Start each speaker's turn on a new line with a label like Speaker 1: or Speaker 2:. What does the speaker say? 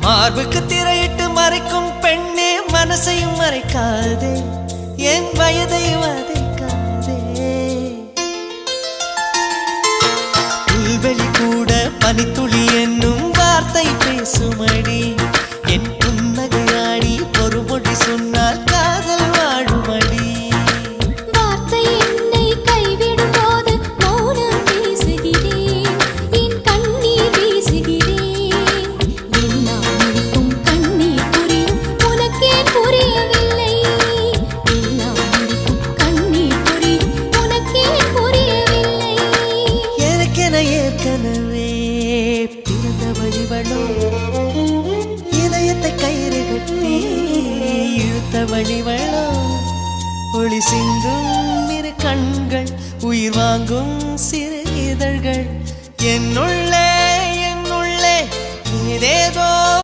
Speaker 1: மார்புக்கு திரையிட்டு மறைக்கும் பெண்ணே மனசையும் மறைக்காதே என் வயதை வதைக்காதே புல்வெளி கூட பனித்துளி என்னும் வார்த்தை பேசுமடி என் புன்னகையாடி ஒரு மொழி சொன்னால் காதல் வாழுமடி
Speaker 2: வார்த்தை என்னை கைவிடும் போது மௌனம் பேசுகிறேன் என் கண்ணீர் வீசுகிறேன் எல்லாம் முடிக்கும் கண்ணீர் புரியும் உனக்கே புரியவில்லை எல்லாம் முடிக்கும் கண்ணீர் புரியும் உனக்கே புரியவில்லை
Speaker 1: எனக்கென ஏற்கனவே பிறந்த வழிவளோ இதயத்தை கயிறு கட்டி இழுத்த வழிவளோ ஒளி சிந்தும் இரு கண்கள் உயிர் வாங்கும் சிறு இதழ்கள் என்னுள்